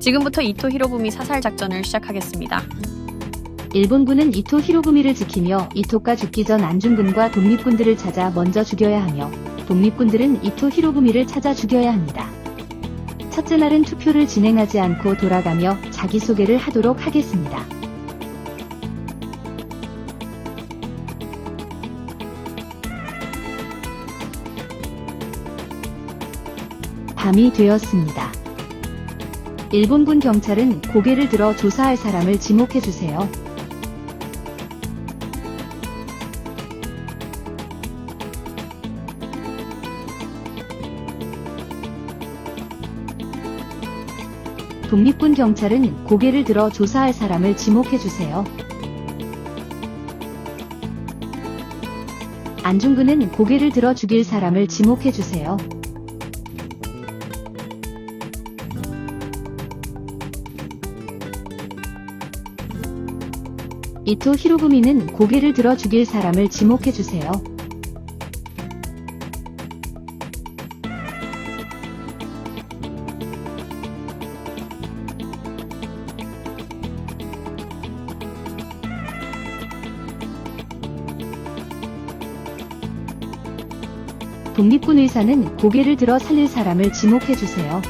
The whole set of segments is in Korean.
지금부터 이토 히로부미 사살 작전을 시작하겠습니다. 일본군은 이토 히로부미를 지키며 이토가 죽기 전 안중근과 독립군들을 찾아 먼저 죽여야 하며 독립군들은 이토 히로부미를 찾아 죽여야 합니다. 첫째 날은 투표를 진행하지 않고 돌아가며 자기소개를 하도록 하겠습니다. 밤이 되었습니다. 일본군 경찰은 고개를 들어 조사할 사람을 지목해주세요. 독립군 경찰은 고개를 들어 조사할 사람을 지목해주세요. 안중근은 고개를 들어 죽일 사람을 지목해주세요. 이토 히로부미는 고개를 들어 죽일 사람을 지목해주세요. 독립군 의사는 고개를 들어 살릴 사람을 지목해주세요.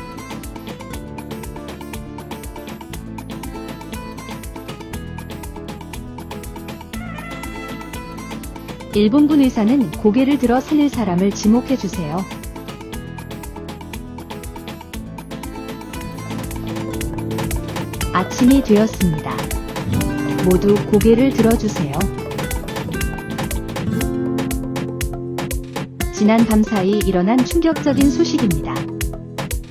일본군 의사는 고개를 들어 살릴 사람을 지목해주세요. 아침이 되었습니다. 모두 고개를 들어주세요. 지난 밤 사이 일어난 충격적인 소식입니다.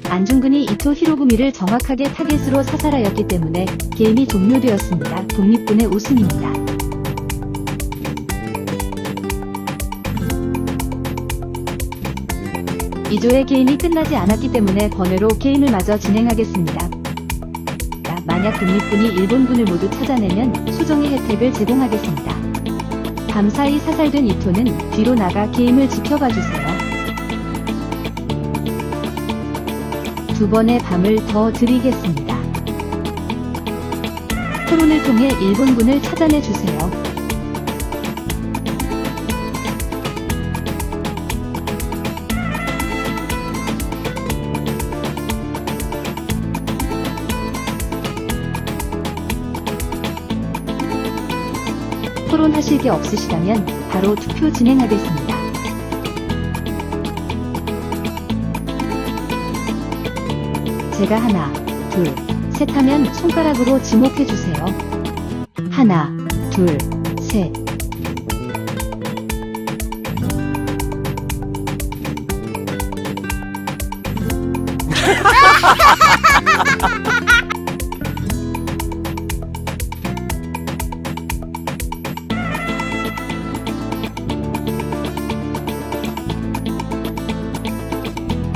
안중근이 이토 히로부미를 정확하게 타겟으로 사살하였기 때문에 게임이 종료되었습니다. 독립군의 우승입니다. 이조의 게임이 끝나지 않았기 때문에 번외로 게임을 마저 진행하겠습니다. 만약 독립군이 일본군을 모두 찾아내면 소정의 혜택을 제공하겠습니다. 밤사이 사살된 이토는 뒤로 나가 게임을 지켜봐주세요. 두 번의 밤을 더 드리겠습니다. 토론을 통해 일본군을 찾아내주세요. 토론하실 게 없으시다면 바로 투표 진행하겠습니다. 제가 하나, 둘, 셋 하면 손가락으로 지목해주세요. 하나, 둘, 셋.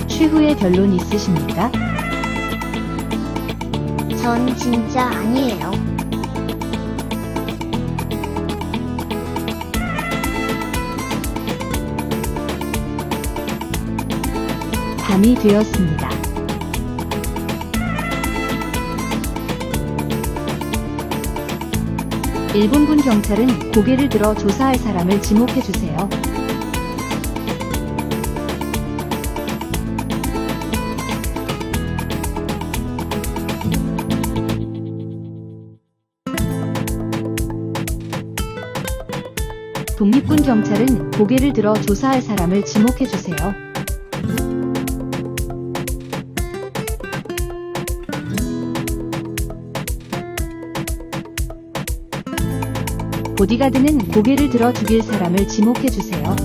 최후의 변론 있으십니까? 전 진짜 아니에요. 밤이 되었습니다. 일본군 경찰은 고개를 들어 조사할 사람을 지목해주세요. 독립군 경찰은 고개를 들어 조사할 사람을 지목해주세요. 보디가드는 고개를 들어 죽일 사람을 지목해주세요.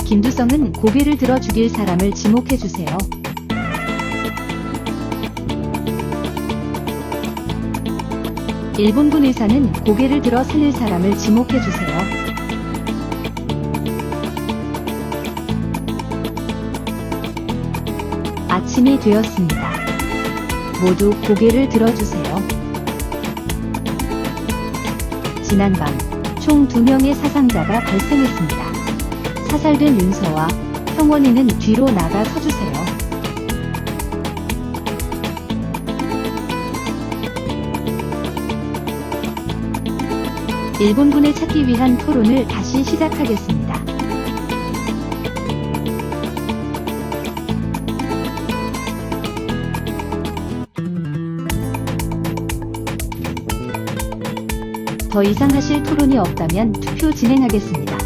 김두성은 고개를 들어 죽일 사람을 지목해주세요. 일본군 의사는 고개를 들어 살릴 사람을 지목해주세요. 아침이 되었습니다. 모두 고개를 들어주세요. 지난밤 총 2명의 사상자가 발생했습니다. 사살된 윤서와 형원이는 뒤로 나가 서주세요. 일본군을 찾기 위한 토론을 다시 시작하겠습니다. 더 이상 하실 토론이 없다면 투표 진행하겠습니다.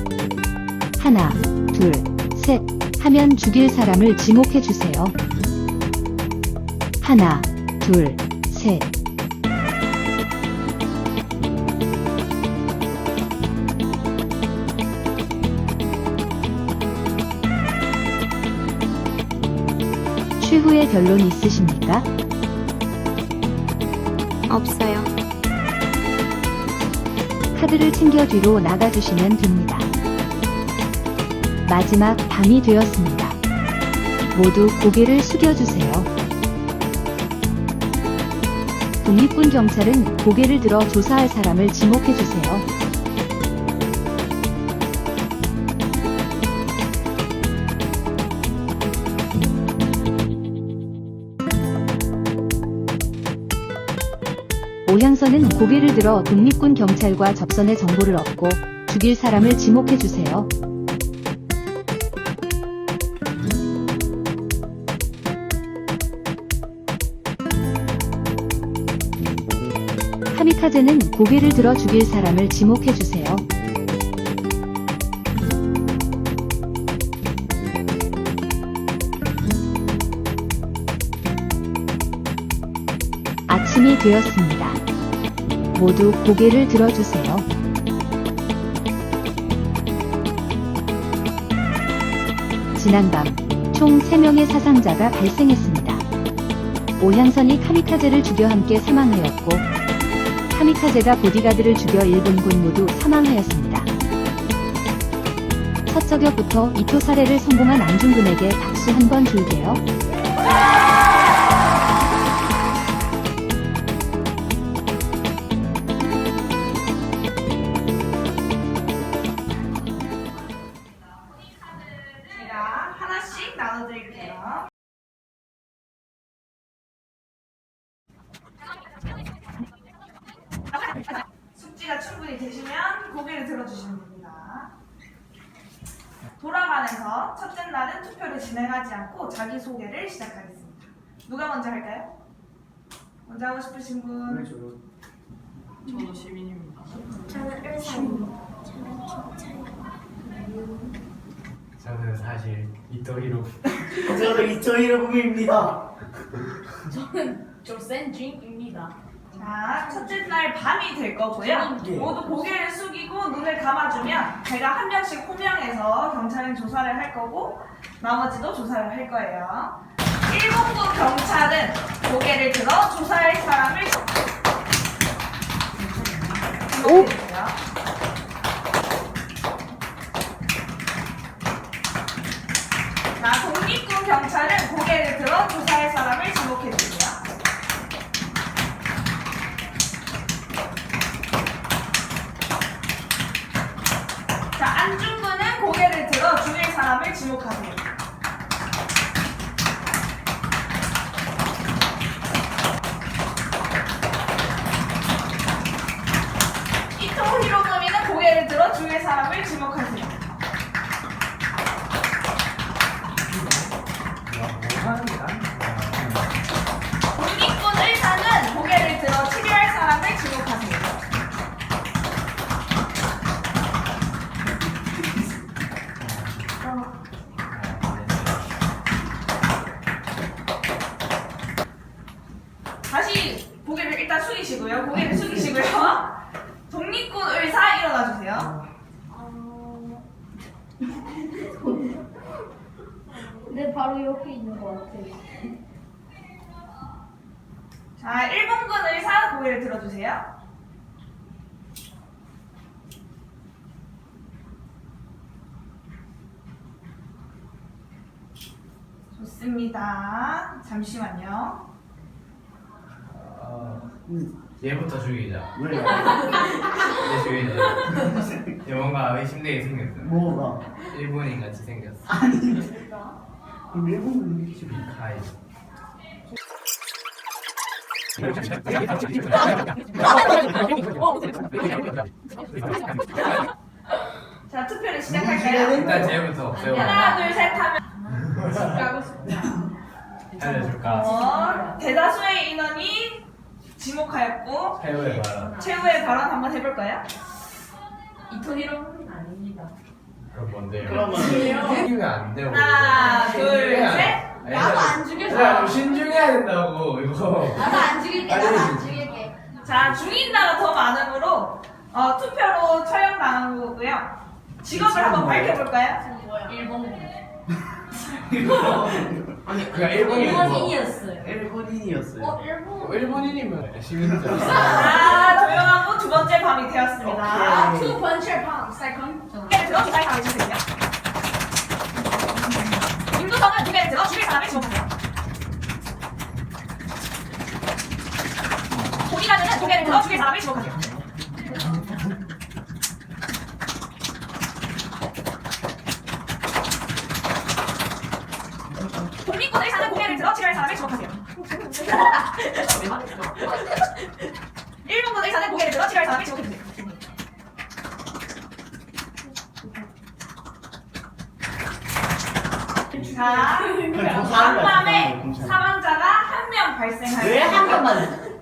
하나, 둘, 셋 하면 죽일 사람을 지목해주세요. 하나, 둘, 셋. 최후의 결론 있으십니까? 없어요. 카드를 챙겨 뒤로 나가주시면 됩니다. 마지막 밤이 되었습니다. 모두 고개를 숙여주세요. 독립군 경찰은 고개를 들어 조사할 사람을 지목해주세요. 오향선은 고개를 들어 독립군 경찰과 접선의 정보를 얻고 죽일 사람을 지목해주세요. 카미카제는 고개를 들어 죽일 사람을 지목해주세요. 아침이 되었습니다. 모두 고개를 들어주세요. 지난밤 총 3명의 사상자가 발생했습니다. 오향선이 카미카제를 죽여 함께 사망하였고, 카미카제가 보디가드를 죽여 일본군 모두 사망하였습니다. 첫 저격부터 이토 살해를 성공한 안중근에게 박수 한번 줄게요. 제가 하나씩 나눠드릴게요. 숙지가 충분히 되시면 고개를 들어주시면 됩니다. 돌아가면서 첫째 날은 투표를 진행하지 않고 자기소개를 시작하겠습니다. 누가 먼저 할까요? 먼저 하고 싶으신 분? 저도 시민입니다. 저는 의사입니다. 저는 경찰입니다. 저는 사실 이토히로 저도 이토히로부미입니다. 저센 징입니다. 자, 첫째 날 밤이 될 거고요. 예. 모두 고개를 숙이고 눈을 감아주면 제가 한 명씩 호명해서 경찰은 조사를 할 거고 나머지도 조사를 할 거예요. 일본군 경찰은 고개를 들어 조사할 사람을 지목해주세요. 자, 독립군 경찰은 고개를 들어 조사할 사람을 지목해주세요. 자, 안중근은 고개를 들어 죽일 사람을 지목하세요. 이토 히로부미는 고개를 들어 죽일 사람을 지목하세요. 뭐 하는 거야? 독립군 의사는 고개를 들어 치료할 사람을 지목하세요. 다시 고개를 일단 숙이시고요. 고개를 숙이시고요. 독립군 의사 일어나 주세요. 네, 바로 옆에 있는 것 같아요. 자, 일본군 의사 고개를 들어주세요. 좋습니다. 잠시만요. 얘부터 죽이자. 왜? 주인이 뭔가 의심되게 생겼어. 뭐가? 일본인 같이 생겼어. 아니 그럼 일본은 이렇게 가이. 자, 투표를 시작할까요? 일단 쟤부터 없애고. 하나, 둘, 셋 하면 알려줄까? 대다수의 인원이 지목하였고 해외 봐라. 최후의 발언 한번 해볼까요? 이토 히로부미 아닙니다. 그럼 뭔데요? 그러면 죽이면 안 되고. 하나, 둘, 셋. 나도 안 죽였어. 야, 신중해야 된다고 이거. 나도 안 죽일게. 나도 안 죽일게. 자, 중인나가 더 많으므로 투표로 처형당한 거고요. 직업을 한번 밝혀볼까요? 일본. 아니 그냥 일본인. 일본인이었어요. 일본인이었어요. 일본. 일본인이면 시민이잖아. 자, 조용하고 두 번째 밤이 되었습니다. 오케이. 투 번째 방 세컨. 고개를 들어 주사위 사람을 주세요. 임두성은 고개를 들어 죽일 사람을 지목하세요. 고기가는 고개를 들어 죽일 사람을 지목하세요. 독립군을 사는 고개를 들어 죽일 사람을 지목하세요. 일본군을 사는 고개를 들어 죽일 사람을 지목해주세요. 자, 간밤에 사망자가 한 명 발생하였습니다. 왜 한 번만?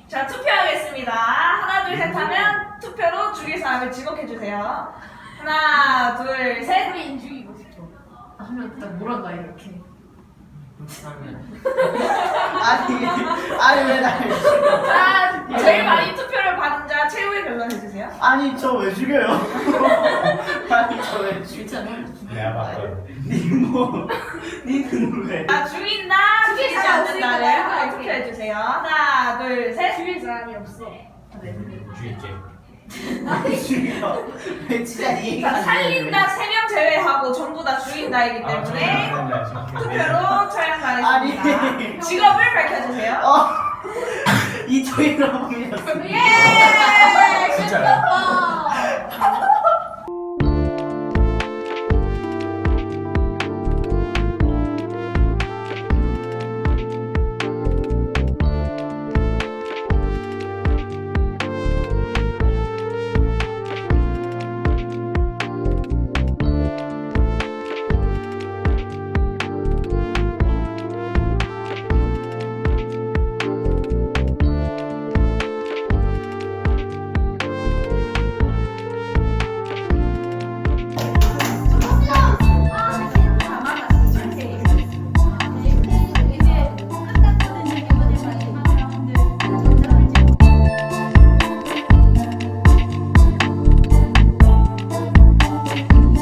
자, 투표하겠습니다. 하나, 둘, 셋 하면 투표로 죽일 사람을 지목해주세요. 하나, 둘, 셋. 우린 죽이고 싶어. 하면 일단 뭐란가 이렇게. 아니 왜 날? 자, 제일 많이 투표를 받은 자 최후의 변론 해주세요. 아니 저 왜 죽여요? 아니 저 왜 죽여? 괜찮아. 내가 봤거든. 니는 왜? 자, 죽인다, 죽이지 사람 않는다를 없으니까 한번 투표해주세요. 하나, 둘, 셋. 죽일 사람이 없어. 죽일게. 죽여? 왜 진짜 니 얘기가 자, 안 살린다 3명 제외하고 전부 다 죽인다이기 때문에 투표로 처형당했습니다. 아니. 직업을 밝혀주세요. 이토이로 보면서 예! 진짜요?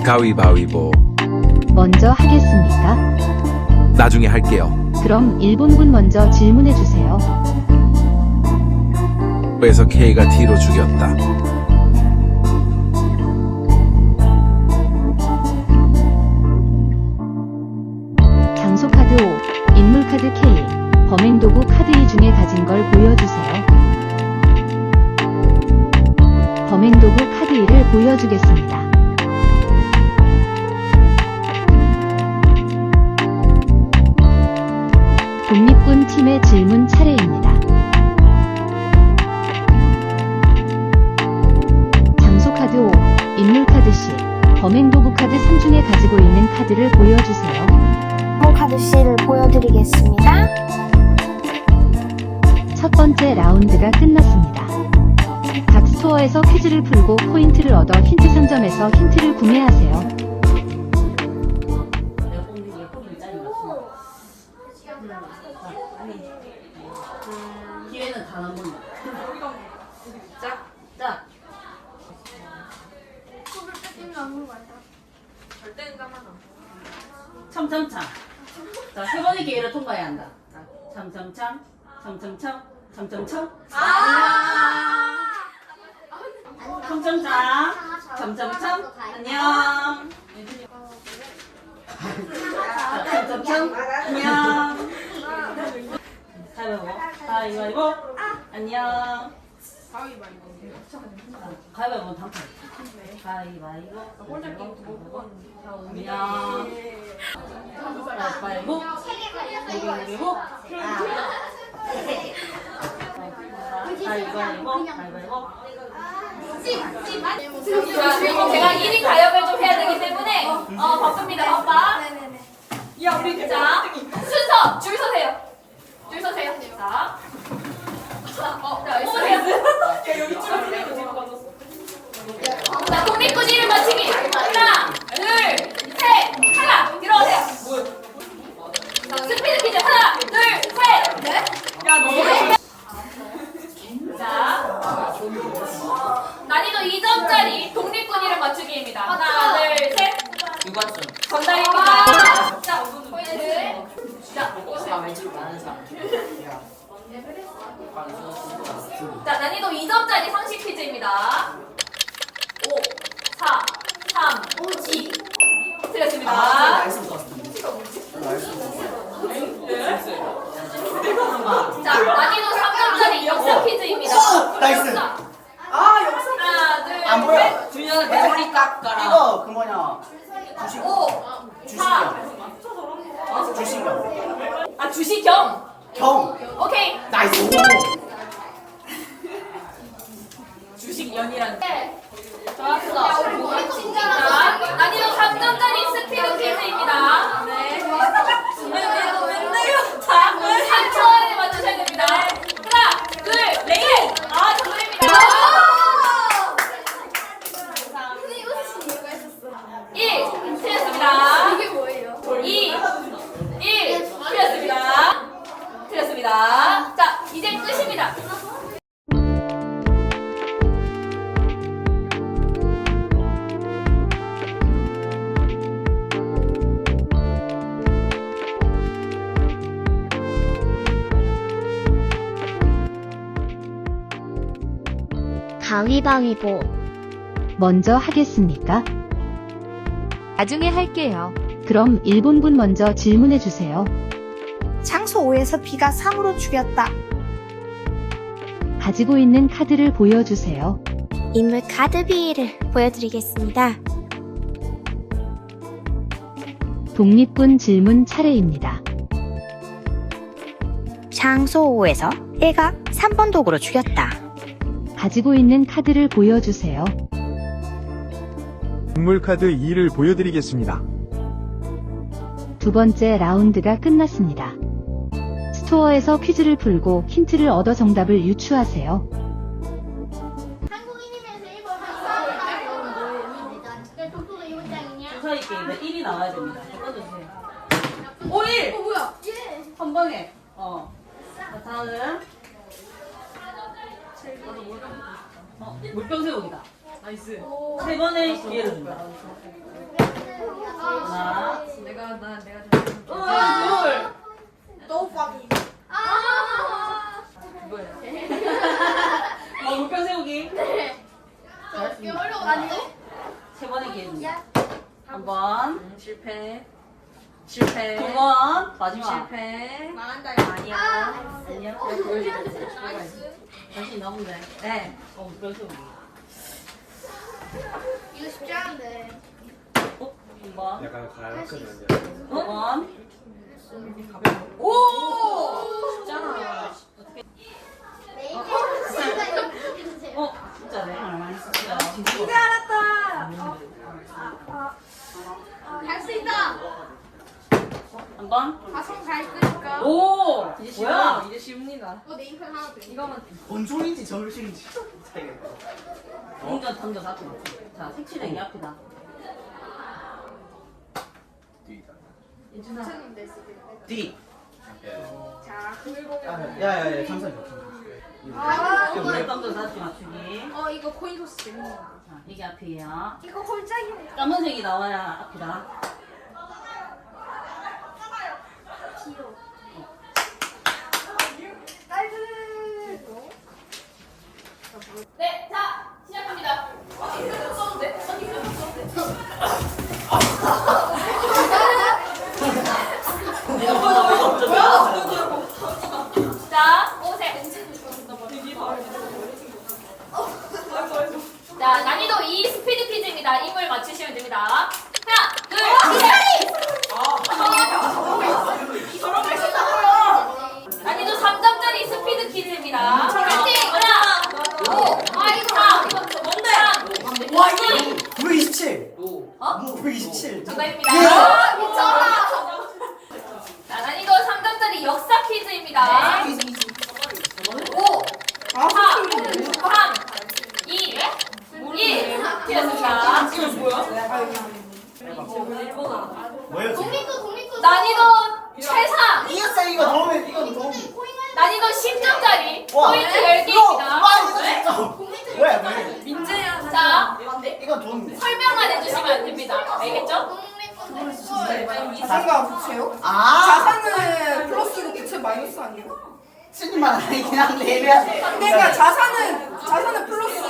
가위바위보. 먼저 하겠습니까? 나중에 할게요. 그럼 일본군 먼저 질문해 주세요. 그래서 K가 T로 죽였다. 장소 카드 5, 인물 카드 K, 범행 도구 카드 2 중에 가진 걸 보여주세요. 범행 도구 카드 2를 보여주겠습니다. 독립군 팀의 질문 차례입니다. 장소 카드 5, 인물 카드 C, 범행 도구 카드 3 중에 가지고 있는 카드를 보여주세요. 카드 C를 보여드리겠습니다. 첫 번째 라운드가 끝났습니다. 각 스토어에서 퀴즈를 풀고 포인트를 얻어 힌트 상점에서 힌트를 구매하세요. 기회는 단 한 번만. 짝. 손을 뺏기면 아무 말다. 참참참. 자, 세 번의 기회를 통과해야 한다. 자, 참참참, 참참참, 참참참. 참참참, 참참참. 안녕. 자, 참참참. 점점 안녕. 가위바위보. 안녕. 가위바위보 단판. 가위바위보. 안녕. 가위바위보. 가위바위보. 가위바위보. 가위바위보. 자, 그리고 제가 1인 가역을 좀 해야 되기 때문에 바쁩니다. 오빠. 야, 우리 자, 순서 줄 서세요. 줄 서세요. 자. 자, 독립군 이름 맞히기. 하나, 둘, 셋, 하나. 들어오세요. 스피드 퀴즈. 하나, 둘, 셋, 넷. 자, 난이도 2점짜리 독립군 이름 맞추기입니다. 하나, 둘, 셋. 정답입니다. 자, 포인트. 자, 난이도 2점짜리 상식 퀴즈입니다. 5, 4, 3, 2. 틀렸습니다. 자, 난이도 3점짜리 역사 퀴즈입니다. 나이스. 역사. 아 역사 하나, 둘, 안 보여. 셋. 준현아 메모리 깎아라. 이거 그 뭐냐 5, 4. 주식경. 아, 주시경. 경. 오케이. 나이스. 주식연이란. 좋았어. 자, 난이도 3점짜리 스피드 퀴즈입니다. 네. 자, 3초 안에 맞추셔야 됩니다. 하나, 둘, 셋. 아, 정답입니다. 1. 틀렸습니다. 이게 뭐예요? 2, 1. 틀렸습니다. 틀렸습니다. 자, 이제 끝입니다. 가위바위보. 먼저 하겠습니까? 나중에 할게요. 그럼 일본군 먼저 질문해 주세요. 장소 5에서 B가 3으로 죽였다. 가지고 있는 카드를 보여주세요. 인물 카드 B를 보여드리겠습니다. 독립군 질문 차례입니다. 장소 5에서 1가 3번 도구로 죽였다. 가지고 있는 카드를 보여주세요. 인물카드 2를 보여드리겠습니다. 두 번째 라운드가 끝났습니다. 스토어에서 퀴즈를 풀고 힌트를 얻어 정답을 유추하세요. 한국인이면서 일본 독도가 이번 장이냐? 주사위 게임에 1이 나와야 됩니다. 꺼주세요. 5일! 뭐야? 한 번에. 자, 다음. 물병 세우기다. 나이스. 세 번의 기회를 준다. 하나. 내가 둘. 또 빡이. 물병 세우기. 이게 어려운데? 세 번의 기회 준다. 한 번. 실패. 두 번. 마지막. 실패. 망한다. 아니야. 아니야. 다시 나오면 돼. 네. 물병 세우기. 이거 쉽지 않은데. 한 번. 약간 가볍거든요. 두 번. 쉽잖아. 진짜네. 많이 쓰시다. 이제 알았다. 할 수 있다. 한 번. 가성 잘 끄니까. 오! 이제 뭐야? 이제 쉽니다. 네임펜 하나 더. 이거만. 본종인지 저울신인지. 동전 던져 놨고. 자, 색칠하기 앞이다. 괜찮은데 수도 있고. D. 자, 그리고 야야야 잠시만요. 동전 던져 놨고 맞추기. 이거 코인 토스 재밌는 거. 자, 이게 앞이에요. 이거 홀짝이네. 까만색이 나와야 앞이다. 귀여워. 네, 자, 시작합니다. 이거 썼는데? 이거 썼는데? 난이도 최상. 이겼어요. 이거 도움이 이거 도움. 난이도 10점짜리 와. 포인트 10개입니다. 와 이거 진짜. 왜? 민재야. 자, 이건 도움인데. 설명만 해주시면 안 됩니다. 알겠죠? 자산과 부채요? 아. 자산은 플러스고 부채 마이너스 아니야? 쓰지만 아니긴 한데 애매하다. 그러니까 자산은 플러스,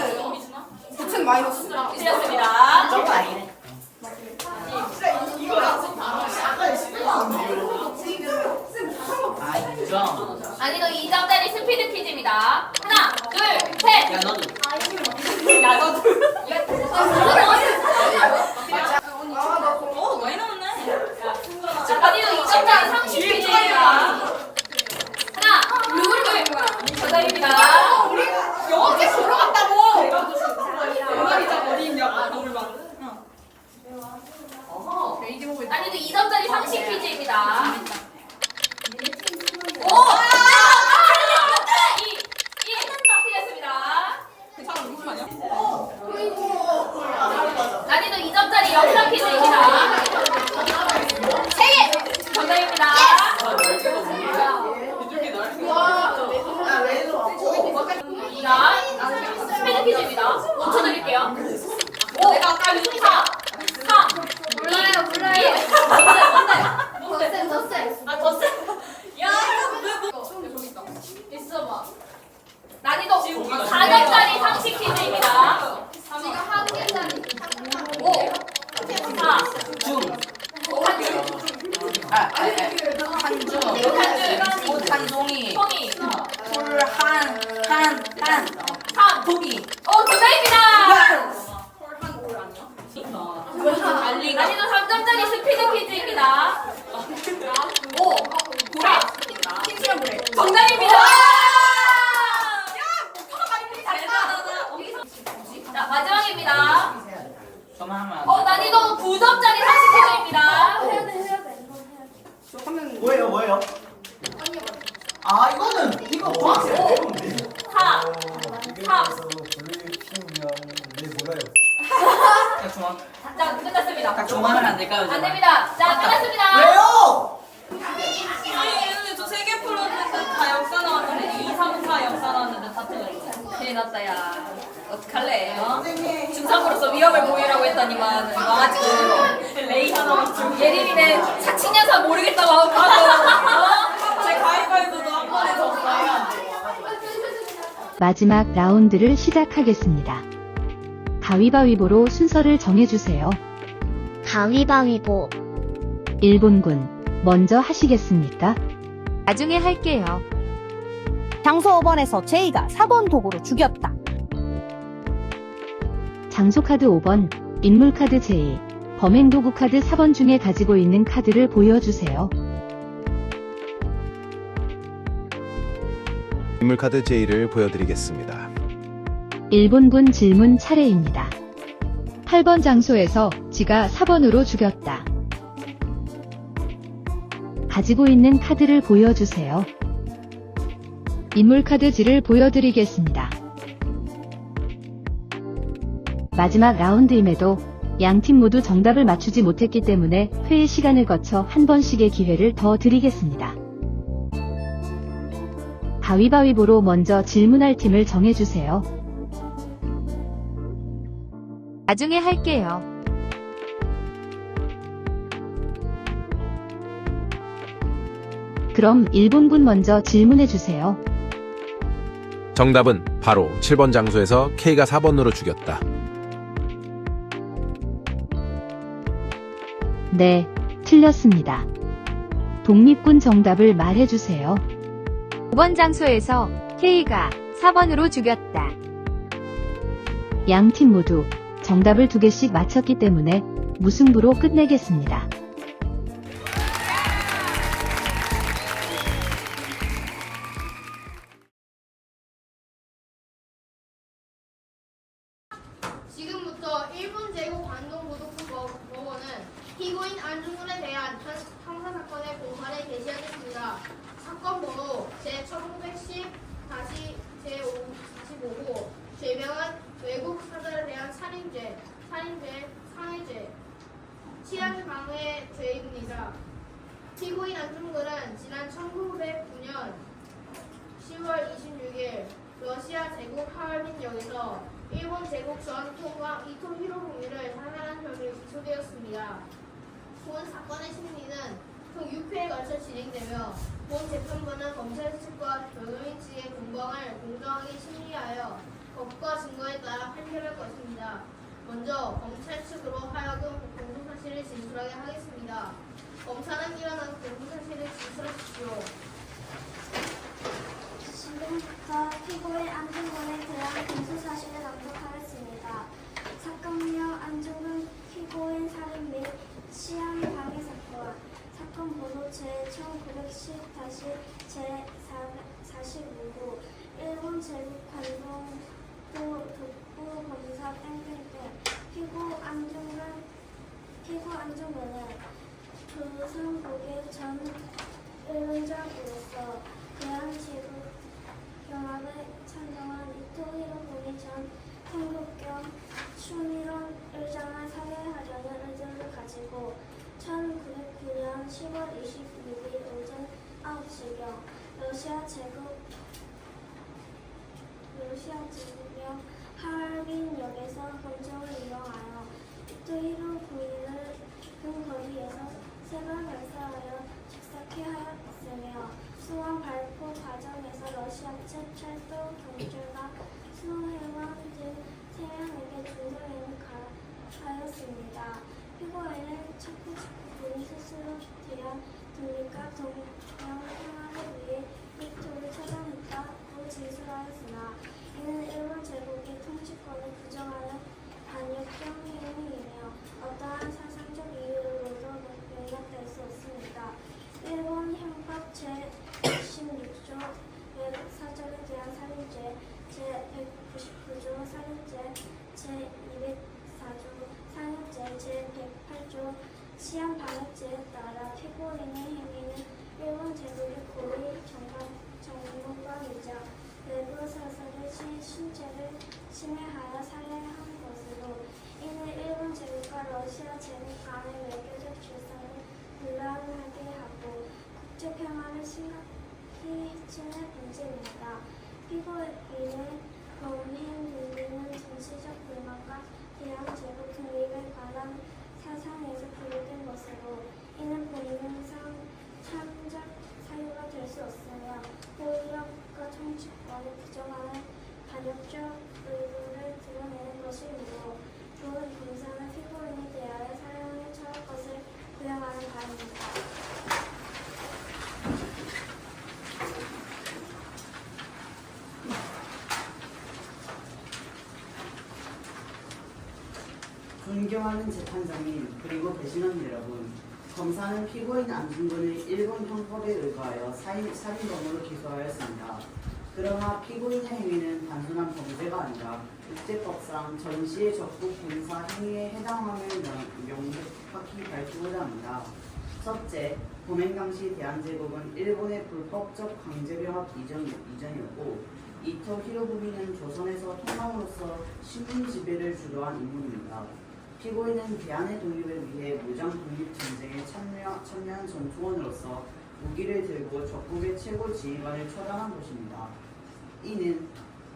부채는 마이너스. 드렸습니다. 저건 아니네. 이거 약간 아 인정. 난이도 2점짜리 스피드 퀴즈입니다. 하나, 둘, 셋. 야 너도. 야, 너도. 많이 나왔네. 자, 난이도 2점짜리 상식 퀴즈입니다. 하나, 둘, 정답입니다. 영어책 보러 갔다고. 난이도 2점짜리 상식 퀴즈입니다. 오! 난이도 2점짜리 역사 퀴즈입니다. 3개! 정답입니다. 스피드 퀴즈입니다. 5초 드릴게요. 5, 4, 3, 몰라요. 더 세. 야, 있어봐. 난이도 4점짜리 상식 퀴즈입니다. 지금 한 개짜리. 5, 4, 중. 한줄, 한중. 한종이. 송이, 한. 3, 독이. 정답입니다. 난이도 3점짜리 스피드 퀴즈입니다. 5, 4, 정답입니다. 자, 마지막입니다. 저만 하면 안 돼. 난이도 9점짜리 상식 퀴즈입니다. 뭐예요? 아 이거 봐. 4, 3, 딱 중앙. 자, 끝났습니다. 딱 중앙하면 안 될까요? 안 됩니다. 자, 끝났습니다. 왜요? 아니 저 3개 풀었는데 다 역사 나왔는데 2, 3, 4 역사 나왔는데 다 틀렸어. 큰일 났다, 야. 어떡할래, 중상으로서 위험을 보이라고 했더니만 와가지고 레이 예림이는 사칭연사 모르겠다고 하고 제 가위바위보도 한 번에 졌어요. 마지막 라운드를 시작하겠습니다. 가위바위보로 순서를 정해주세요. 가위바위보. 일본군, 먼저 하시겠습니까? 나중에 할게요. 장소 5번에서 제이가 4번 도구로 죽였다. 장소 카드 5번, 인물 카드 제2, 범행 도구 카드 4번 중에 가지고 있는 카드를 보여주세요. 인물 카드 J를 보여드리겠습니다. 일본군 질문 차례입니다. 8번 장소에서 지가 4번으로 죽였다. 가지고 있는 카드를 보여주세요. 인물 카드 G를 보여드리겠습니다. 마지막 라운드임에도 양팀 모두 정답을 맞추지 못했기 때문에 회의 시간을 거쳐 한 번씩의 기회를 더 드리겠습니다. 가위바위보로 먼저 질문할 팀을 정해주세요. 나중에 할게요. 그럼 일본군 먼저 질문해주세요. 정답은 바로 7번 장소에서 K가 4번으로 죽였다. 네, 틀렸습니다. 독립군 정답을 말해주세요. 5번 장소에서 K가 4번으로 죽였다. 양팀 모두 정답을 2개씩 맞췄기 때문에 무승부로 끝내겠습니다. 지금부터 일본 제국 관동 고독부 법원은 피고인 안중근에 대한 형사 사건의 공판을 개시하겠습니다. 사건 번호 제1510-제25호 죄명은 외국 사자에 대한 살인죄, 상해죄, 치안방해죄입니다. 피고인 안중근은 지난 1909년 10월 26일 러시아 제국 하얼빈역에서 일본 제국 전 통감 이토 히로부미를 살해한 혐의로 기소되었습니다. 본 사건의 심리는 총 6회에 걸쳐 진행되며 본 재판부는 검찰 측과 변호인 측의 공방을 공정하게 심리하여 법과 증거에 따라 판결할 것입니다. 먼저 검찰 측으로 하여금 공소사실을 진술하게 하겠습니다. 검사는 일어난 공소사실을 진술하십시오. 지금부터 피고인 안중근에 대한 공소사실을 낭독하겠습니다. 사건명 안중근 피고인 살인 및 치안방해 사건 사건 번호 제1910-제45구 일본 제국 관동도 독부 검사 피고 안중근은 조선국의 전 의원장으로서 대한제국 경합에 찬성한 이토 히로부미 전 한국경 추미론 의장을 살해하려는 의도를 가지고 1909년 10월 26일 오전 9시경 러시아 제국역 하얼빈역에서 본청을 이용하여 이토 히로부미를 그 거리에서 세번 열사하여 직사케 하였으며 수원 발포 과정에서 러시아 측 철도 경찰과 수해원 등 3명에게 중성행을 가하였습니다. 피고인은 착후 본인 스스로 대한 독립과 동양 평화를 위해 이토를 처단했다고 진술하였으나 이는 일본 제국의 통치권을 부정하는 반역적 행위이며 어떠한 사상적 이유로도 용납될 수 없습니다. 일본 형법 제16조 외국사절에 대한 살인죄, 제199조 살인죄, 제204조 상해죄, 제108조 치안방해죄에 따라 피고인의 행위는 일본 제국의 고위 정보관이자 외부 사설의 신체를 침해하여 살해한 것으로 이는 일본 제국과 러시아 제국 간의 외교적 질서를 곤란하게 하고 국제 평화를 심각히 해치는 문제입니다. 피고인의 범행 동기는 정치적 불만과 대한 제국 독립에 관한 사상에서 비롯된 것으로 이는 본능상 참작 사유가 될 수 없으며 포위력과 통치권을 부정하는 반역적 의도를 드러내는 것이므로 본 검사는 피고인에 대하여 사형에 처할 것을 구형하는 바입니다. 존경하는 재판장님 그리고 배신원 여러분, 검사는 피고인 안중근을 일본 형법에 의거하여 살인범으로 기소하였습니다. 그러나 피고인의 행위는 단순한 범죄가 아니라 국제법상 전시의 적국 군사 행위에 해당함을 명백하게 밝히고자 합니다. 첫째, 범행 당시 대한제국은 일본의 불법적 강제병합 이전이었고 이토 히로부미는 조선에서 통감으로서 식민 지배를 주도한 인물입니다. 피고인은 대한의 독립을 위해 무장 독립전쟁에 참여한 전투원으로서 무기를 들고 적국의 최고 지휘관을 처단한 것입니다. 이는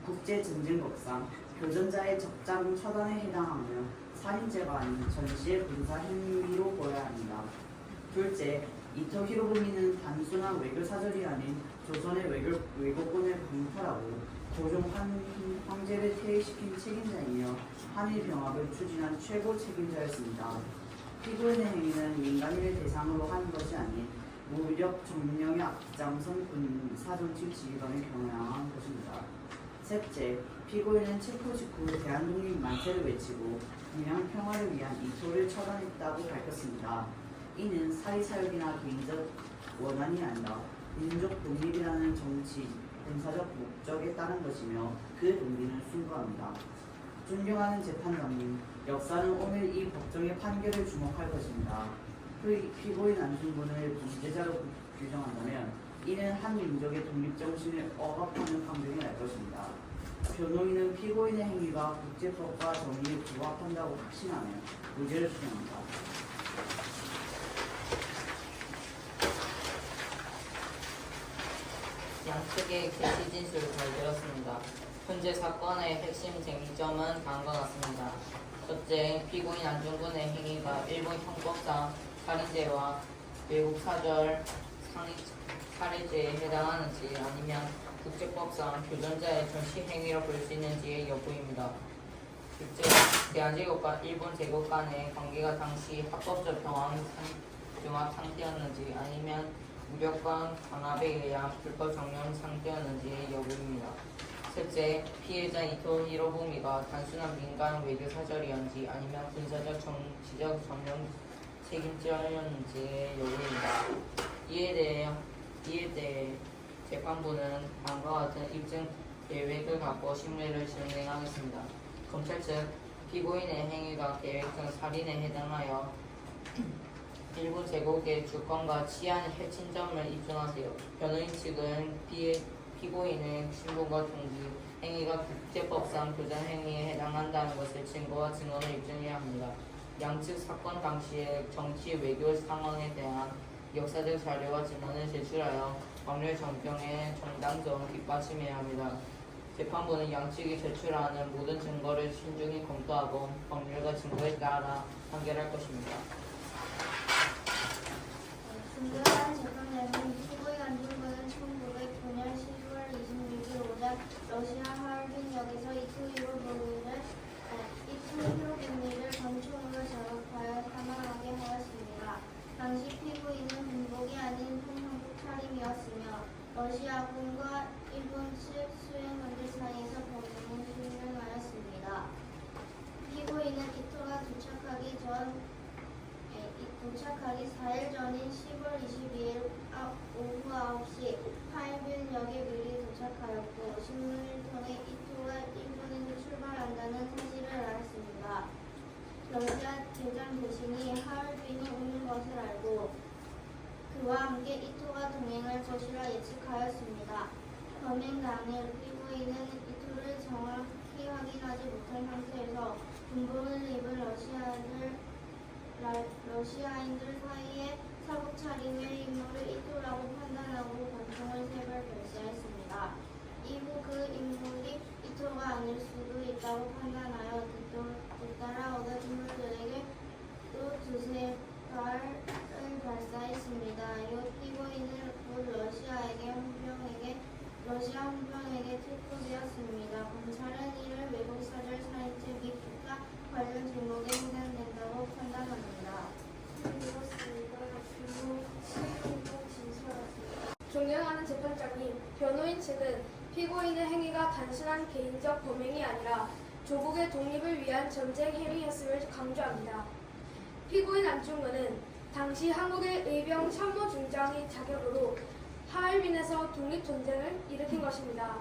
국제전쟁법상 교전자의 적장 처단에 해당하며 살인죄가 아닌 전시의 군사 행위로 보아야 합니다. 둘째, 이토 히로부미는 단순한 외교사절이 아닌 조선의 외교권을 강탈하고 고종 황제를 퇴위시킨 책임자이며 한일병합을 추진한 최고 책임자였습니다. 피고인의 행위는 민간인을 대상으로 한 것이 아닌 무력 정령의 앞장선 군사정치 지휘관을 겨냥한 것입니다. 셋째, 피고인은 체포 직후 대한독립 만세를 외치고 동양 평화를 위한 이토를 처단했다고 밝혔습니다. 이는 사리사욕이나 개인적 원한이 아니라 민족 독립이라는 정치, 군사적 목적에 따른 것이며 그 동기는 숭고합니다. 존경하는 재판장님, 역사는 오늘 이 법정의 판결을 주목할 것입니다. 피고인 안중근을 범죄자로 규정한다면 이는 한 민족의 독립정신을 억압하는 판결이 날 것입니다. 변호인은 피고인의 행위가 국제법과 정의에 부합한다고 확신하며 무죄를 주장합니다. 양측의 개시 진술을 잘 들었습니다. 현재 사건의 핵심 쟁점은 다음과 같습니다. 첫째, 피고인 안중근의 행위가 일본 형법상 살인죄와 외국 사절 살해죄에 해당하는지 아니면 국제법상 교전자의 전시 행위로 볼 수 있는지의 여부입니다. 둘째, 대한제국과 일본 제국 간의 관계가 당시 합법적 병합 상태였는지 아니면 무력과 강압에 의한 불법 정령 상태였는지의 여부입니다. 셋째, 피해자 이토 히로부미가 단순한 민간 외교 사절이었는지 아니면 군사적 정치적 정령 책임자였는지의 여부입니다. 이에 대해 재판부는 다음과 같은 입증 계획을 갖고 심리를 진행하겠습니다. 검찰 측 피고인의 행위가 계획적 살인에 해당하여 일본 제국의 주권과 치안에 해친 점을 입증하세요. 변호인 측은 피고인의 신분과 동기, 행위가 국제법상 교전 행위에 해당한다는 것을 증거와 증언을 입증해야 합니다. 양측 사건 당시의 정치 외교 상황에 대한 역사적 자료와 증언을 제출하여 법률 전경의 정당성 뒷받침해야 합니다. 재판부는 양측이 제출하는 모든 증거를 신중히 검토하고 법률과 증거에 따라 판결할 것입니다. 중요한 재판에는 피고인 안중근은 1909년 10월 26일 오전 러시아 하얼빈역에서 이토 히로부미를 권총으로 저격하여 사망하게 하였습니다. 당시 피고인은 군복이 아닌 통상복 차림이었으며 러시아군과 일본 측 수행원들 사이에서 범행을 수행하였습니다. 피고인은 이토가 도착하기 4일 전인 10월 22일 오후 9시 하얼빈역에 미리 도착하였고 신문을 통해 이토가 일본에서 출발한다는 사실을 알았습니다. 러시아 대장 대신이 하얼빈에 오는 것을 알고 그와 함께 이토가 동행할 것이라 예측하였습니다. 범행 당일 피고인은 이토를 정확히 확인하지 못한 상태에서 군복을 입은 러시아인들 사이에 사복 차림의 인물을 이토라고 판단하고 권총을 3발 발사했습니다. 이후 그 인물이 이토가 아닐 수도 있다고 판단하여 뒤따라오던 인물들에게 또 2-3발을 발사했습니다. 이 피고인은 곧 러시아 헌병에게 체포되었습니다. 검찰은 이를 외국 사절 살인죄 및 국가 관련 죄목에 해당된다고 판단합니다. 존경하는 재판장님, 변호인 측은 피고인의 행위가 단순한 개인적 범행이 아니라 조국의 독립을 위한 전쟁 행위였음을 강조합니다. 피고인 안중근은 당시 한국의 의병 참모 중장의 자격으로 하얼빈에서 독립전쟁을 일으킨 것입니다.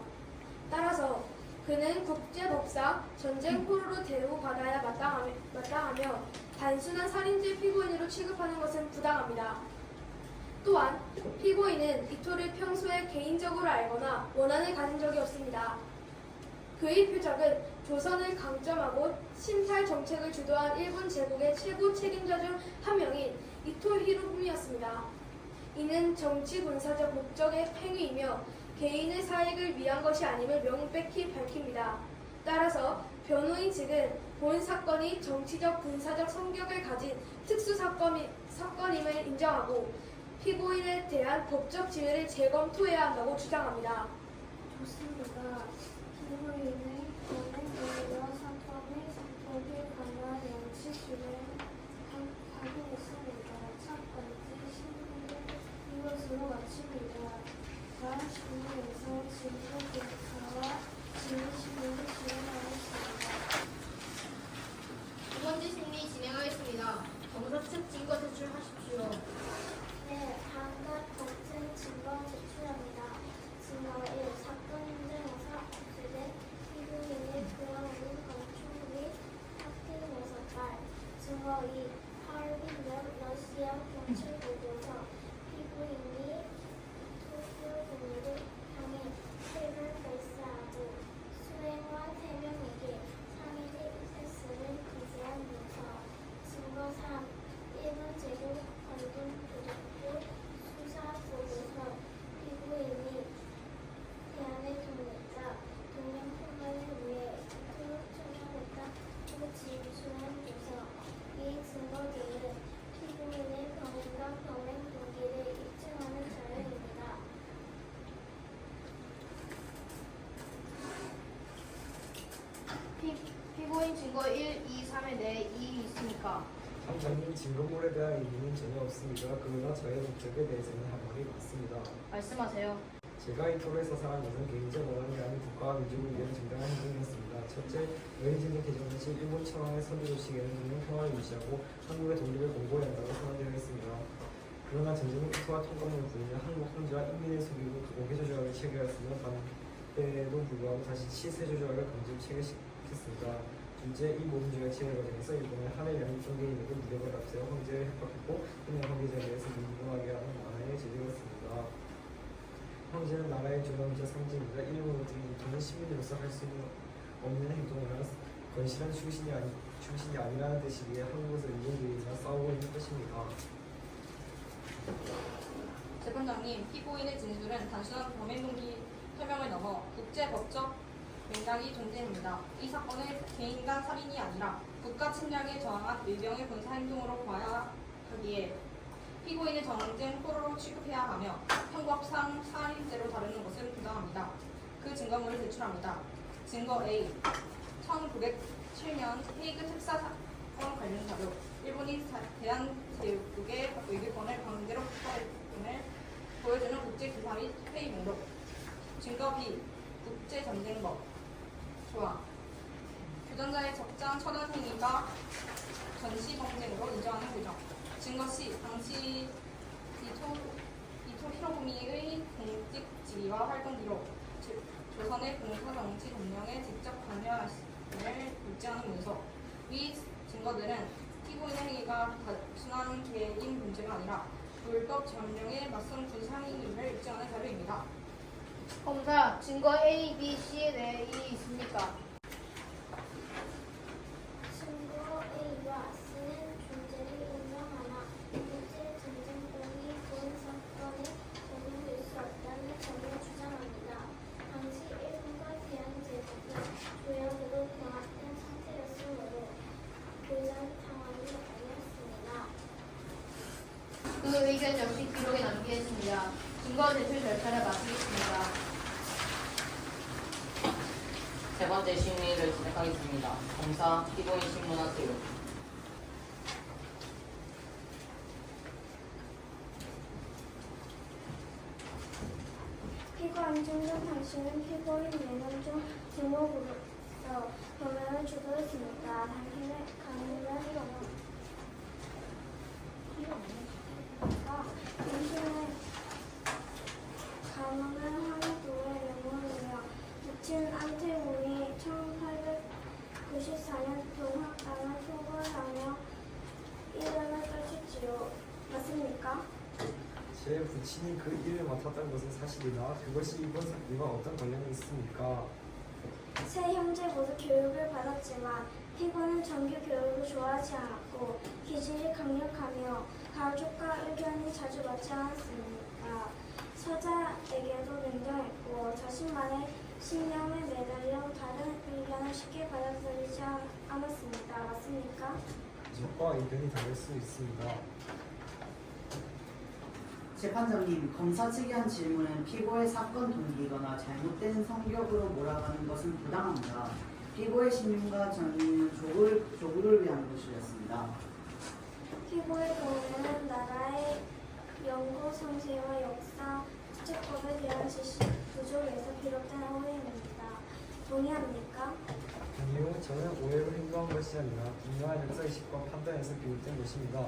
따라서 그는 국제법상 전쟁 포로로 대우받아야 마땅하며 단순한 살인죄 피고인으로 취급하는 것은 부당합니다. 또한 피고인은 이토를 평소에 개인적으로 알거나 원한을 가진 적이 없습니다. 그의 표적은 조선을 강점하고 침탈 정책을 주도한 일본 제국의 최고 책임자 중 한 명인 이토 히로부미였습니다. 이는 정치 군사적 목적의 행위이며 개인의 사익을 위한 것이 아님을 명백히 밝힙니다. 따라서 변호인 측은 본 사건이 정치적 군사적 성격을 가진 특수 사건임을 인정하고 피고인에 대한 법적 지위를 재검토해야 한다고 주장합니다. 좋습니다. 피고인의 범행과 사건의 성격에 관한 양측 주장을 확인했습니다. 첫 번째 신문은 이것으로 마칩니다. 다음 신문에서 진보 교사와 진실을 진행하겠습니다. 두 번째 심리 진행하겠습니다. 검사 측 증거 제출하십시오. 네, 다음과 같은 증거 제출합니다. 증거 1. 사건 현장에서 압수된 피고인의 들어오는 권총 및 칵테일 6발. 증거 2. 하얼빈역 러시아 경찰국에서 피고인이 이토 히로부미를 향해 핵을 발사하고 수행원 3명에게 상해의 SS를 기재한 문서. 증거 3. 일본 제국 증거 1, 2, 3에 대해 이의 있습니까? 판사님, 증거물에 대한 이유는 전혀 없습니다. 그러나 저의 목적에 대해서는 한 말이 맞습니다. 말씀하세요. 제가 이 토를 사살한 것은 개인적 원한이 아닌 국가와 민족을 위한 정당한 행동이었습니다. 첫째, 여인진의 개정 시 일본 천황의 선조 조직에는 동맹 평화를 유지하고 한국의 독립을 공고해야 한다고 선언되어 있습니다. 그러나 전쟁은 이토와 통감을 부리며 한국 황제와 인민을 속이고 공개 조작을 체결했으며 반대에도 불구하고 다시 치세 조작을 강제로 체결시켰습니다. 둘째, 이 모든 조약 체결 과정에서 일본은 하늘 양육 종교인에게 무력을 앞세워 황제를 협박했고 그는 황제자에 대해서 민감하게 하는 만화에 제재했습니다. 황제는 나라의 주권자 상징이자 일본으로 들인 이토는 시민으로서 할 수 없는 행동을 한 건실한 출신이 아니라는 뜻이기에 한국에서 일본들이나 싸우고 있는 것입니다. 재판장님, 피고인의 진술은 단순한 범행 동기 설명을 넘어 국제법적 맥락이 존재합니다. 이 사건을 개인 간 살인이 아니라 국가 침략에 저항한 의병의 군사 행동으로 봐야 하기에 피고인을 정증 포로로 취급해야 하며 형법상 살인죄로 다루는 것은 부당합니다. 그 증거물을 제출합니다. 증거 A. 1907년 헤이그 특사 사건 관련 자료. 일본이 대한제국의 외교권을 강제로 폭파했음을 보여주는 국제기사 및 회의 목록. 증거 B. 국제전쟁법 조항. 주전자의 적장 천연 행위가 전시 정쟁으로 인정하는 규정. 증거 C. 당시 이토 히로부미의 공직 지위와 활동 기록. 조선의 공사 정치 점령에 직접 관여했음을 입증하는 문서. 위 증거들은 피고인의 행위가 단순한 개인 문제가 아니라 불법 점령에 맞선 군사 행위임을 입증하는 자료입니다. 검사, 증거 A, B, C에 대해 이의 있습니까? 증거 A와 C는 존재를 인정하나 국제전쟁법이 본 사건에 적용될 수 없다는 점을 주장합니다. 당시 일본과 대한제국은 조약으로 병합된 상태였으므로 교전 상황이 아니었습니다. 그 의견 역시 기록에 남기겠습니다. 증거 제출 절차를 마치겠습니다. 세 번째 심리를 시작하겠습니다. 검사, 피고인 신문하세요. 피고 안중근 당신은 피고인 4명 중 등록으로서 범행을 주도했습니다. 당신의 가문은 황도의 명문이며 부친 안태웅이 1894년 동학당을 소거하며 이름을 떨쳤지요. 맞습니까? 제 부친이 그 일을 맡았다는 것은 사실이나 그것이 이번 사건과 어떤 관련이 있습니까? 세 형제 모두 교육을 받았지만 피고는 정규 교육을 좋아하지 않았고 기질이 강력하며 가족과 의견이 자주 맞지 않았습니다. 서자에게도 냉정했고 자신만의 신념에 매달려 다른 의견을 쉽게 받아들이지 않았습니다. 맞습니까? 가족과 의견이 다를 수 있습니다. 재판장님, 검사 측이 한 질문은 피고의 사건 동기이거나 잘못된 성격으로 몰아가는 것은 부당합니다. 피고의 신념과 정의는 조국을 위한 것이었습니다. 피고의 경우에는 나라의 연고 상세와 역사, 국제법에 대한 지식 부족에서 비롯된 오해입니다. 동의합니까? 아니요, 저는 오해로 행동한 것이 아니라 분명한 역사의식과 판단에서 비롯된 것입니다.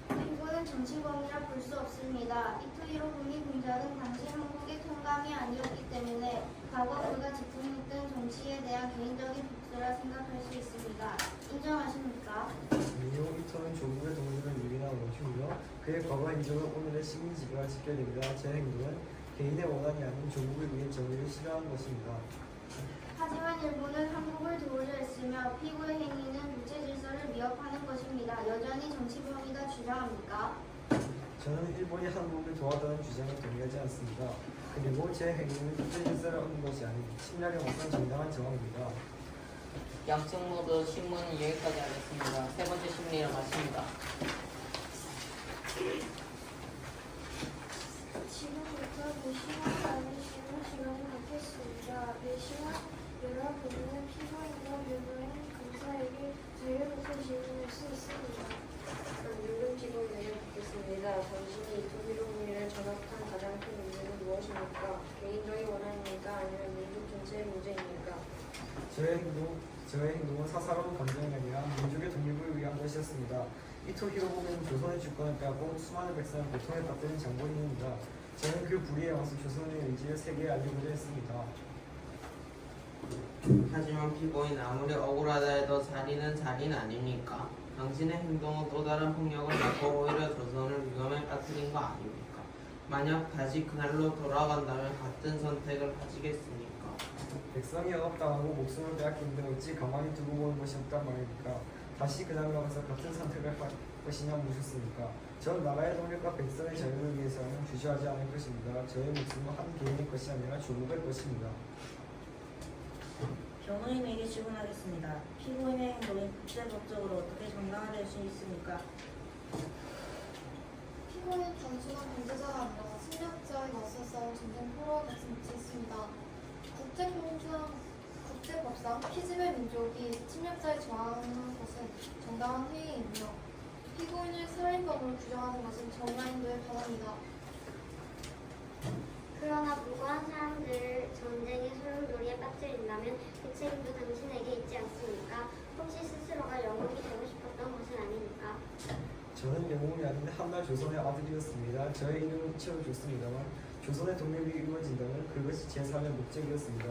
피고는 정치범이라 볼 수 없습니다. 이토 히로부미 공작은 당시 한국의 통감이 아니었기 때문에 과거 그가 집중했던 정치에 대한 개인적인 복수라 생각할 수 있습니다. 인정하십니까? 아니요, 이토는 조국의 독립을 유린한 원흉이며 그의 과거 행적은 오늘의 시민지배와 직결됩니다. 제 행동은 개인의 원한이 아닌 조국을 위해 정의를 실현한 것입니다. 하지만 일본은 한국을 도우려 했으며 피고의 행위는 국제 질서를 위협하는 것입니다. 여전히 정치범이다 주장합니까? 저는 일본이 한국을 도와다는 주장에 동의하지 않습니다. 그리고 제 행위는 국제 질서를 얻는 것이 아닌 침략에 맞선 정당한 저항입니다. 양측 모두 신문은 여기까지 하겠습니다. 세 번째 심리를 마칩니다. 지금부터 4시간 나누시는 시간을 갖겠습니다. 4시간 여러분은 피고인과 유도인 검사에게 아니면 민족 전체의 문제입니까? 저의 행동은 사사로운 감정이 아니라 민족의 독립을 위한 것이었습니다. 이토 히로부미는 조선의 주권을 빼앗고 수많은 백성을 고통에 빠뜨린 장본인입니다. 저는 그 불의에 맞서 조선의 의지를 세계에 알리고자 했습니다. 하지만 피고인 아무리 억울하다 해도 살인은 살인 아닙니까? 당신의 행동은 또 다른 폭력을 낳고 오히려 조선을 위험에 빠뜨린 거 아닙니까? 만약 다시 그날로 돌아간다면 같은 선택을 하시겠습니까? 백성이 억압당하고 목숨을 빼앗기는데 어찌 가만히 두고 보는 것이 없단 말입니까? 다시 그날로 가서 같은 선택을 할 것이냐 묻으셨습니까? 전 나라의 독립과 백성의 자유를 위해서는 주저하지 않을 것입니다. 저의 목숨은 한 개인의 것이 아니라 조국의 것입니다. 변호인에게 질문하겠습니다. 피고인의 행동이 국제법적으로 어떻게 정당화될 수 있습니까? 피고는 단순한 범죄자가 아니라 침략자에 맞서 싸울 전쟁 포로와 같은 위치했습니다. 국제법상 피지배 민족이 침략자에 저항하는 것은 정당한 행위이며 피고인을 살인범으로 규정하는 것은 정의인도의 바람이다. 그러나 무고한 사람들을 전쟁의 소용돌이에 빠뜨린다면 그 책임도 당신에게 있지 않습니까? 혹시 스스로가 영웅이 되고 싶었던 것은 아닙니까? 저는 영웅이 아닌 한날 조선의 아들이었습니다. 저의 이름은 채워줬습니다만 조선의 독립이 이루어진다면 그것이 제 삶의 목적이었습니다.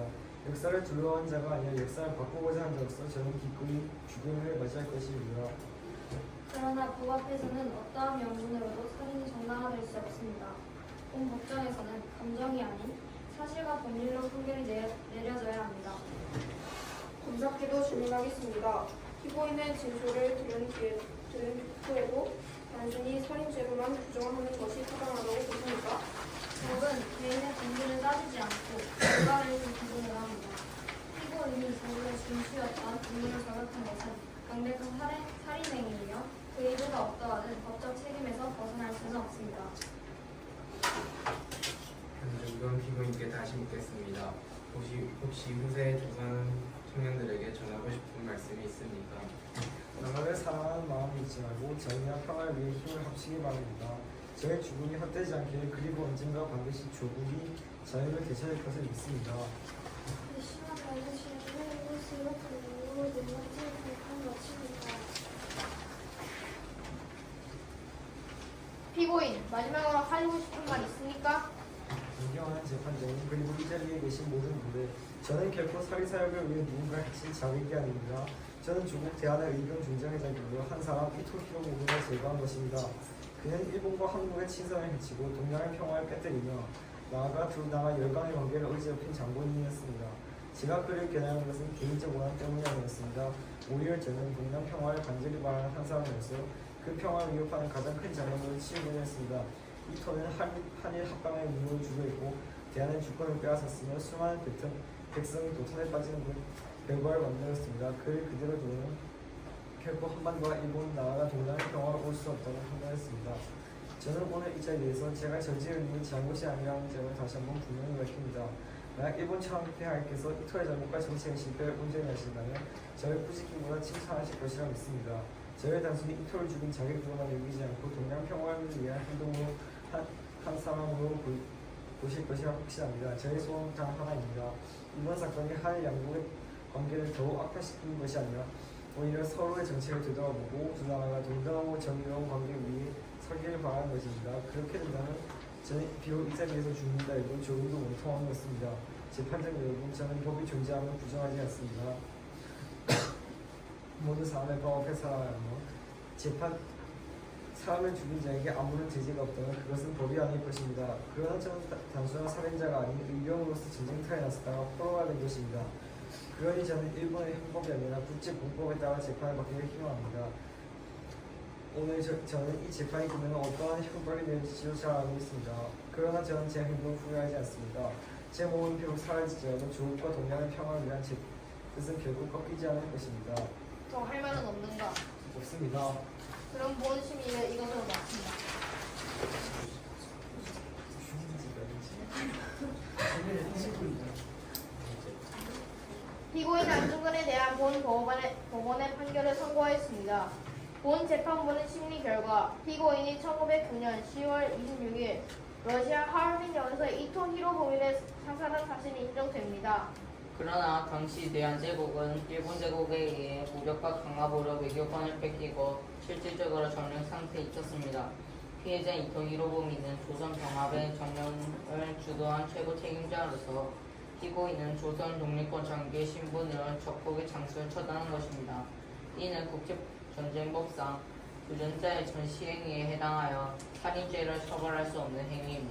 역사를 두려워한 자가 아니라 역사를 바꾸고자 한 자로서 저는 기꺼이 죽음을 맞이할 것입니다. 그러나 법 앞에서는 어떠한 명분으로도 살인이 정당화될 수 없습니다. 본 법정에서는 감정이 아닌 사실과 법률로 판결이 내려져야 합니다. 검사께도 질문하겠습니다. 피고인의 진술을 들은 후에도 단순히 살인죄로만 규정하는 것이 타당하다고 보십니까? 법은 개인의 본질을 따지지 않고 결과를 기준으로 합니다. 피고인이 자신의 진술이었던 본인을 저격한 것은 강력한 살인행위이며 그 일부가 어떠하든 법적 책임에서 벗어날 수는 없습니다. 현존 피고인께 다시 묻겠습니다. 혹시 후세 조선 청년들에게 전하고 싶은 말씀이 있습니까? 나라를 사랑하는 마음이 잊지 말고 정의와 평화를 위해 힘을 합치기 바랍니다. 저의 죽음이 헛되지 않게 그리고 언젠가 반드시 조국이 자유를 되찾을 것을 믿습니다. 피고인, 마지막으로 하고 싶은 말 있습니까? 존경하는 재판장님 그리고 이 자리에 계신 모든 분들, 저는 결코 사리사욕을 위해 누군가를 해친 자객이 아닙니다. 저는 조국 대한의 의병 중장의 자격으로 한 사람 이토 히로부미를 제거한 것입니다. 그는 일본과 한국의 친선을 해치고 동양의 평화를 깨뜨리며 나아가 두 나라 열강의 관계를 어지럽힌 장본인이었습니다. 제가 그를 겨냥한 것은 개인적 원한 때문이 아니었습니다. 오히려 저는 동양 평화를 간절히 바라는 한 사람으로서 그 평화를 위협하는 가장 큰 장애물을 치우려 했습니다. 이토는 한일 합방의 의무를 주고 있고 대한의 주권을 빼앗았으며 수많은 백성이 도탄에 빠지는 결과를 만들었습니다. 그를 그대로 두면 결코 한반도와 일본 나라가 동양의 평화로 올 수 없다고 판단했습니다. 저는 오늘 이 자리에서 제가 저지른 일이 잘못이 아니라는 점을 다시 한번 분명히 밝힙니다. 만약 일본 창폐하께서 이토의 잘못과 정치의 실패를 온전히 하신다면 저를 부지기보다 칭찬하실 것이라 믿습니다. 저를 단순히 이토를 죽인 자객으로만 여기지 않고 동양 평화를 위한 행동으로 한 사람으로 보실 것이라 확신합니다. 저의 소원 단 하나입니다. 이번 사건이 한일 양국의 관계를 더욱 악화시키는 것이 아니라 오히려 서로의 정책을 되돌아보고 두 나라가 동등하고 정의로운 관계 위에 서기를 바라는 것입니다. 그렇게 된다면 저는 비록 이 자리에서 죽는다 해도 조금도 원통한 것입니다. 재판장 여러분, 저는 법이 존재함을 부정하지 않습니다. 모든 사람의 법 앞에 살아가며 사람을 죽인 자에게 아무런 제재가 없다면 그것은 법이 아닐 것입니다. 그러나 저는 단순한 살인자가 아닌 의병으로서 전쟁터에 나섰다가 포로가 된 것입니다. 그러니 저는 일본의 형법이 아니라 국제공법에 따라 재판을 받기를 희망합니다. 오늘 저는 이 재판이 끝나면 어떠한 형벌이 내릴지도 잘 알고 있습니다. 그러나 저는 제 행동을 후회하지 않습니다. 제 몸은 비록 사라지더라도 조국과 동양의 평화를 위한 제 뜻은 결코 꺾이지 않을 것입니다. 더 할 말은 없는가? 없습니다. 그럼 본 심의를 이것으로 마칩니다. 피고인 안중근에 대한 본 법원의 판결을 선고하였습니다. 본 재판부는 심리 결과 피고인이 1909년 10월 26일 러시아 하얼빈역에서 이토 히로부미를 사살한 사실이 인정됩니다. 그러나 당시 대한제국은 일본 제국에 의해 무력과 강압으로 외교권을 뺏기고 실질적으로 점령 상태에 있었습니다. 피해자 이토 히로부미는 조선 병합의 점령을 주도한 최고 책임자로서 피고인은 조선 독립군 장교의 신분으로 적국의 장수를 처단한 것입니다. 이는 국제전쟁법상 유전자의 전 시행에 해당하여 살인죄를 처벌할 수 없는 행위입니다.